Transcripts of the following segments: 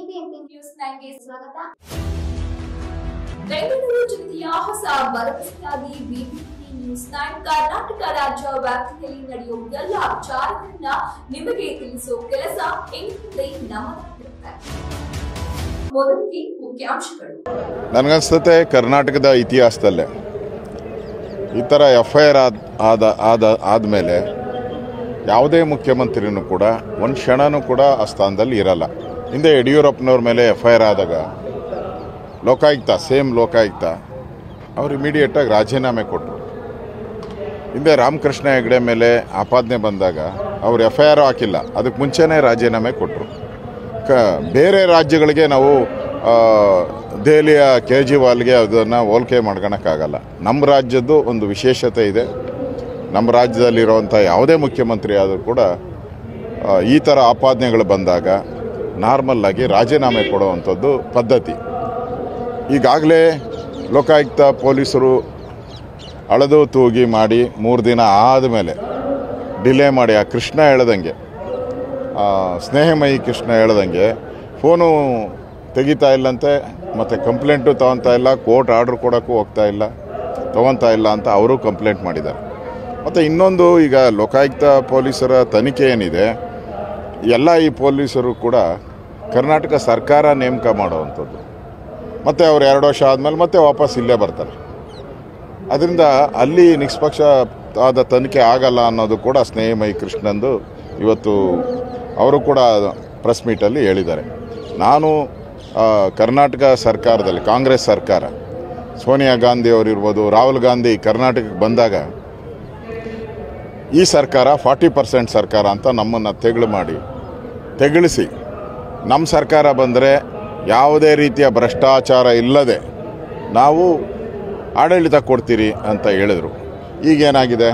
BBMP news 9 ಗೆ ಸ್ವಾಗತ. ಬೆಂಗಳೂರು ಜಿಲ್ಲೆಯ ಹೊಸ ಭರವಸೆಯಾಗಿ ಬಿಬಿಎಂಪಿ ನ್ಯೂಸ್ 9 ಕರ್ನಾಟಕ ರಾಜ್ಯ ವ್ಯಾಪ್ತಿಯಲ್ಲಿ ನಡೆಯುವ ಎಲ್ಲ ವಿಚಾರಗಳನ್ನ ನಿಮಗೆ ತಿಳಿಸುವ ಕೆಲಸ ಇಂದಿನಿಂದ ನಮ್ಮದಾಗಿರುತ್ತೆ. ಮೊದಲಿಗೆ ಮುಖ್ಯಾಂಶಗಳು. ನನಗನ್ಸುತ್ತೆ ಕರ್ನಾಟಕದ ಇತಿಹಾಸದಲ್ಲೇ ಈ ಥರ FIR ಆದಮೇಲೆ ಯಾವುದೇ ಮುಖ್ಯಮಂತ್ರಿನೂ ಕೂಡ ಒಂದು ಕ್ಷಣನೂ ಕೂಡ ಆ ಸ್ಥಾನದಲ್ಲಿ ಇರಲ್ಲ. ಹಿಂದೆ ಯಡಿಯೂರಪ್ಪನವ್ರ ಮೇಲೆ FIR ಆದಾಗ ಲೋಕಾಯುಕ್ತ ಅವರು ಇಮಿಡಿಯೇಟಾಗಿ ರಾಜೀನಾಮೆ ಕೊಟ್ಟರು. ಹಿಂದೆ ರಾಮಕೃಷ್ಣ ಹೆಗಡೆ ಮೇಲೆ ಆಪಾದನೆ ಬಂದಾಗ ಅವರು FIR ಹಾಕಿಲ್ಲ, ಅದಕ್ಕೆ ಮುಂಚೆನೇ ರಾಜೀನಾಮೆ ಕೊಟ್ಟರು. ಬೇರೆ ರಾಜ್ಯಗಳಿಗೆ ನಾವು ದೆಹಲಿಯ ಕೇಜ್ರಿವಾಲ್ಗೆ ಅದನ್ನು ಹೋಲಿಕೆ ಮಾಡ್ಕೊಳಕ್ಕಾಗಲ್ಲ. ನಮ್ಮ ರಾಜ್ಯದ್ದು ಒಂದು ವಿಶೇಷತೆ ಇದೆ. ನಮ್ಮ ರಾಜ್ಯದಲ್ಲಿರುವಂಥ ಯಾವುದೇ ಮುಖ್ಯಮಂತ್ರಿ ಆದರೂ ಕೂಡ ಈ ಥರ ಆಪಾದನೆಗಳು ಬಂದಾಗ ನಾರ್ಮಲ್ಲಾಗಿ ರಾಜೀನಾಮೆ ಕೊಡುವಂಥದ್ದು ಪದ್ಧತಿ. ಈಗಾಗಲೇ ಲೋಕಾಯುಕ್ತ ಪೊಲೀಸರು ಅಳೆದು ತೂಗಿ ಮಾಡಿ 3 ದಿನ ಆದಮೇಲೆ ಡಿಲೇ ಮಾಡಿ ಆ ಕೃಷ್ಣ ಹೇಳ್ದಂಗೆ, ಸ್ನೇಹಮಯಿ ಕೃಷ್ಣ ಹೇಳ್ದಂಗೆ ಫೋನು ತೆಗಿತಾ ಇಲ್ಲಂತೆ, ಮತ್ತು ಕಂಪ್ಲೇಂಟು ತೊಗೊತಾ ಇಲ್ಲ, ಕೋರ್ಟ್ ಆರ್ಡ್ರ್ ಕೊಡೋಕ್ಕೂ ತೊಗೊತಾ ಇಲ್ಲ ಅಂತ ಅವರು ಕಂಪ್ಲೇಂಟ್ ಮಾಡಿದ್ದಾರೆ. ಮತ್ತು ಇನ್ನೊಂದು, ಈಗ ಲೋಕಾಯುಕ್ತ ಪೊಲೀಸರ ತನಿಖೆ ಏನಿದೆ, ಎಲ್ಲ ಈ ಪೊಲೀಸರು ಕೂಡ ಕರ್ನಾಟಕ ಸರ್ಕಾರ ನೇಮಕ ಮಾಡುವಂಥದ್ದು. ಮತ್ತು ಅವರು 2 ವರ್ಷ ಆದಮೇಲೆ ಮತ್ತೆ ವಾಪಸ್ ಇಲ್ಲೇ ಬರ್ತಾರೆ. ಅದರಿಂದ ಅಲ್ಲಿ ನಿಷ್ಪಕ್ಷಪಾತ ತನಿಖೆ ಆಗಲ್ಲ ಅನ್ನೋದು ಕೂಡ ಸ್ನೇಹಮಯಿ ಕೃಷ್ಣಂದು ಇವತ್ತು ಅವರು ಕೂಡ ಪ್ರೆಸ್ ಮೀಟಲ್ಲಿ ಹೇಳಿದ್ದಾರೆ. ನಾನು ಕರ್ನಾಟಕ ಸರ್ಕಾರದಲ್ಲಿ, ಕಾಂಗ್ರೆಸ್ ಸರ್ಕಾರ, ಸೋನಿಯಾ ಗಾಂಧಿ ಅವರಿರ್ಬೋದು, ರಾಹುಲ್ ಗಾಂಧಿ ಕರ್ನಾಟಕಕ್ಕೆ ಬಂದಾಗ ಈ ಸರ್ಕಾರ 40% ಸರ್ಕಾರ ಅಂತ ನಮ್ಮನ್ನು ತೆಗಳಿಸಿ ನಮ್ಮ ಸರ್ಕಾರ ಬಂದರೆ ಯಾವುದೇ ರೀತಿಯ ಭ್ರಷ್ಟಾಚಾರ ಇಲ್ಲದೆ ನಾವು ಆಡಳಿತ ಕೊಡ್ತೀರಿ ಅಂತ ಹೇಳಿದರು. ಈಗೇನಾಗಿದೆ,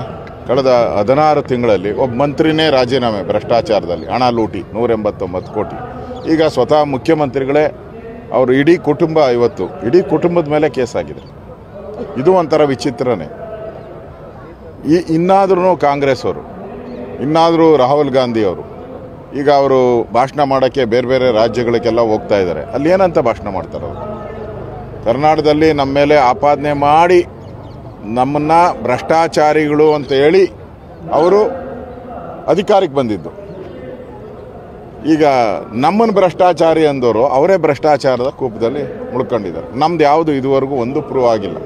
ಕಳೆದ 16 ತಿಂಗಳಲ್ಲಿ ಒಬ್ಬ ಮಂತ್ರಿನೇ ರಾಜೀನಾಮೆ, ಭ್ರಷ್ಟಾಚಾರದಲ್ಲಿ ಹಣ ಲೂಟಿ 189 ಕೋಟಿ. ಈಗ ಸ್ವತಃ ಮುಖ್ಯಮಂತ್ರಿಗಳೇ ಅವರು ಇಡೀ ಕುಟುಂಬದ ಮೇಲೆ ಕೇಸಾಗಿದೆ. ಇದು ಒಂಥರ ವಿಚಿತ್ರನೇ. ಇನ್ನಾದ್ರೂ ಕಾಂಗ್ರೆಸ್ ಅವರು, ಇನ್ನಾದರೂ ರಾಹುಲ್ ಗಾಂಧಿ ಅವರು ಈಗ ಅವರು ಭಾಷಣ ಮಾಡೋಕ್ಕೆ ಬೇರೆ ರಾಜ್ಯಗಳಿಗೆಲ್ಲ ಹೋಗ್ತಾ ಇದ್ದಾರೆ. ಅಲ್ಲಿ ಏನಂತ ಭಾಷಣ ಮಾಡ್ತಾರೆ ಅವರು? ಕರ್ನಾಟಕದಲ್ಲಿ ನಮ್ಮ ಮೇಲೆ ಆಪಾದನೆ ಮಾಡಿ ನಮ್ಮನ್ನು ಭ್ರಷ್ಟಾಚಾರಿಗಳು ಅಂತ ಹೇಳಿ ಅವರು ಅಧಿಕಾರಕ್ಕೆ ಬಂದಿದ್ದು. ಈಗ ನಮ್ಮನ್ನು ಭ್ರಷ್ಟಾಚಾರಿ ಅಂದವರು ಅವರೇ ಭ್ರಷ್ಟಾಚಾರದ ಕೂಪದಲ್ಲಿ ಮುಳ್ಕೊಂಡಿದ್ದಾರೆ. ನಮ್ದು ಯಾವುದು ಇದುವರೆಗೂ ಒಂದು ಪ್ರೂವ್ ಆಗಿಲ್ಲ.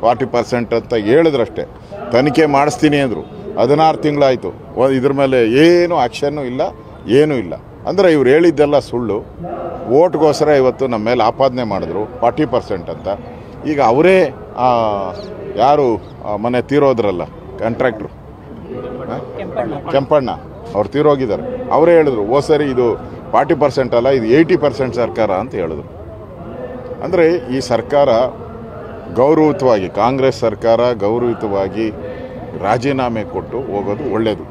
40% ಅಂತ ಹೇಳಿದ್ರಷ್ಟೇ. ತನಿಖೆ ಮಾಡಿಸ್ತೀನಿ ಅಂದರು, 16 ತಿಂಗಳಾಯಿತು, ಇದ್ರ ಮೇಲೆ ಏನು ಆ್ಯಕ್ಷನ್ನು ಇಲ್ಲ, ಏನೂ ಇಲ್ಲ. ಅಂದರೆ ಇವ್ರು ಹೇಳಿದ್ದೆಲ್ಲ ಸುಳ್ಳು. ಓಟ್ಗೋಸ್ಕರ ಇವತ್ತು ನಮ್ಮ ಮೇಲೆ ಆಪಾದನೆ ಮಾಡಿದ್ರು 40% ಅಂತ. ಈಗ ಅವರೇ ಯಾರು ಮನೆ ತೀರೋದ್ರಲ್ಲ, ಕಾಂಟ್ರಾಕ್ಟ್ರು ಕೆಂಪಣ್ಣ ಅವ್ರು ತೀರೋಗಿದ್ದಾರೆ, ಅವರೇ ಹೇಳಿದ್ರು ಸರಿ ಇದು 40% ಅಲ್ಲ, ಇದು 80% ಸರ್ಕಾರ ಅಂತ ಹೇಳಿದ್ರು. ಅಂದರೆ ಈ ಸರ್ಕಾರ ಗೌರವಯುತವಾಗಿ, ಕಾಂಗ್ರೆಸ್ ಸರ್ಕಾರ ಗೌರವಯುತವಾಗಿ ರಾಜೀನಾಮೆ ಕೊಟ್ಟು ಹೋಗೋದು ಒಳ್ಳೆಯದು.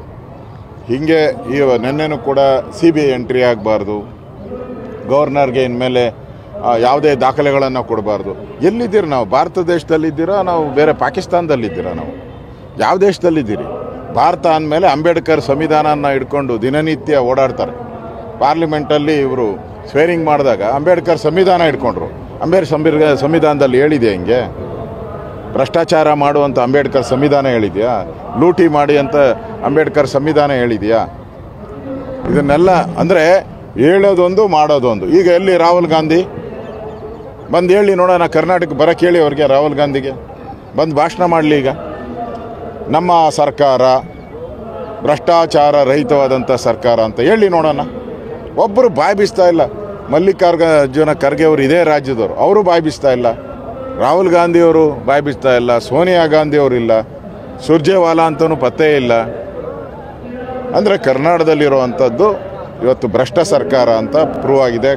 ಹೀಗೆ ಈ ನಿನ್ನೆನೂ ಕೂಡ CBI ಎಂಟ್ರಿ ಆಗಬಾರ್ದು, ಗವರ್ನರ್ಗೆ ಇನ್ಮೇಲೆ ಯಾವುದೇ ದಾಖಲೆಗಳನ್ನು ಕೊಡಬಾರ್ದು. ಎಲ್ಲಿದ್ದೀರಿ ನಾವು? ಭಾರತ ದೇಶದಲ್ಲಿದ್ದೀರಾ, ನಾವು ಬೇರೆ ಪಾಕಿಸ್ತಾನದಲ್ಲಿದ್ದೀರಾ? ನಾವು ಯಾವ ದೇಶದಲ್ಲಿದ್ದೀರಿ? ಭಾರತ ಅಂದಮೇಲೆ ಅಂಬೇಡ್ಕರ್ ಸಂವಿಧಾನನ ಹಿಡ್ಕೊಂಡು ದಿನನಿತ್ಯ ಓಡಾಡ್ತಾರೆ. ಪಾರ್ಲಿಮೆಂಟಲ್ಲಿ ಇವರು ಸ್ವೇರಿಂಗ್ ಮಾಡಿದಾಗ ಅಂಬೇಡ್ಕರ್ ಸಂವಿಧಾನ ಹಿಡ್ಕೊಂಡ್ರು. ಅಂಬೇಡ್ಕರ್ ಸಂವಿಧಾನದಲ್ಲಿ ಹೇಳಿದೆ ಹಿಂಗೆ ಭ್ರಷ್ಟಾಚಾರ ಮಾಡುವಂಥ ಅಂಬೇಡ್ಕರ್ ಸಂವಿಧಾನ ಹೇಳಿದೆಯಾ? ಲೂಟಿ ಮಾಡಿ ಅಂತ ಅಂಬೇಡ್ಕರ್ ಸಂವಿಧಾನ ಹೇಳಿದೆಯಾ? ಇದನ್ನೆಲ್ಲ ಅಂದರೆ ಹೇಳೋದೊಂದು ಮಾಡೋದೊಂದು. ಈಗ ಎಲ್ಲಿ ರಾಹುಲ್ ಗಾಂಧಿ ಬಂದು ಹೇಳಿ ನೋಡೋಣ, ಕರ್ನಾಟಕ ಬರೋಕ್ಕೆ ಹೇಳಿ ಅವ್ರಿಗೆ, ರಾಹುಲ್ ಗಾಂಧಿಗೆ ಬಂದು ಭಾಷಣ ಮಾಡಲಿ. ಈಗ ನಮ್ಮ ಸರ್ಕಾರ ಭ್ರಷ್ಟಾಚಾರ ರಹಿತವಾದಂಥ ಸರ್ಕಾರ ಅಂತ ಹೇಳಿ ನೋಡೋಣ. ಒಬ್ಬರು ಬಾಯಿ ಬೀಸ್ತಾ ಇಲ್ಲ. ಮಲ್ಲಿಕಾರ್ಜುನ ಖರ್ಗೆ ಅವರು ಇದೇ ರಾಜ್ಯದವರು, ಅವರು ಬಾಯಿ ಬೀಸ್ತಾ ಇಲ್ಲ. ರಾಹುಲ್ ಗಾಂಧಿಯವರು ಬಾಯಿ ಬೀಸ್ತಾ ಇಲ್ಲ. ಸೋನಿಯಾ ಗಾಂಧಿ ಅವರು ಇಲ್ಲ. ಸುರ್ಜೇವಾಲಾ ಅಂತಲೂ ಪತ್ತೆ ಇಲ್ಲ. ಅಂದರೆ ಕರ್ನಾಟಕದಲ್ಲಿರುವಂಥದ್ದು ಇವತ್ತು ಭ್ರಷ್ಟ ಸರ್ಕಾರ ಅಂತ ಪ್ರೂವ್ ಆಗಿದೆ.